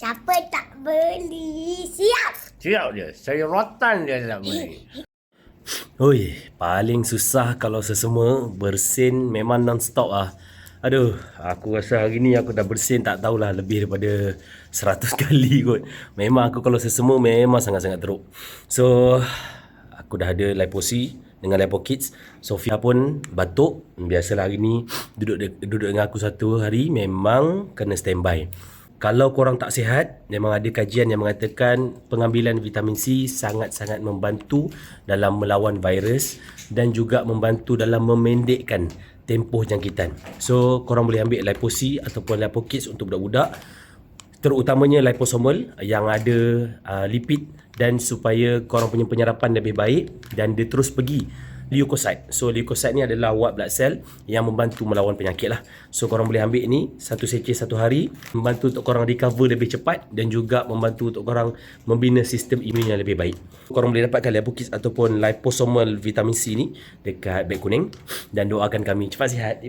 Siapa tak beli? Siap! Siap je. Saya rotan je tak beli. Oi, paling susah kalau sesama bersin memang non-stop ah. Aduh, aku rasa hari ni aku dah bersin tak tahulah lebih daripada 100 kali kot. Memang aku kalau sesama memang sangat-sangat teruk. So, aku dah ada Liposi dengan Lipo Kids. Sofia pun batuk. Biasalah hari ni duduk dengan aku satu hari memang kena standby. Kalau korang tak sihat, memang ada kajian yang mengatakan pengambilan vitamin C sangat-sangat membantu dalam melawan virus dan juga membantu dalam memendekkan tempoh jangkitan. So, korang boleh ambil Lipo C ataupun Lipo Kids untuk budak-budak, terutamanya liposomal yang ada lipid dan supaya korang punya penyerapan lebih baik dan dia terus pergi leukocyte. So leukocyte ni adalah white blood cell yang membantu melawan penyakit lah. So korang boleh ambil ni satu seceh satu hari, membantu untuk korang recover lebih cepat dan juga membantu untuk korang membina sistem imun yang lebih baik. Korang boleh dapatkan Lipo Kids ataupun liposomal vitamin C ni dekat beg kuning dan doakan kami cepat sihat.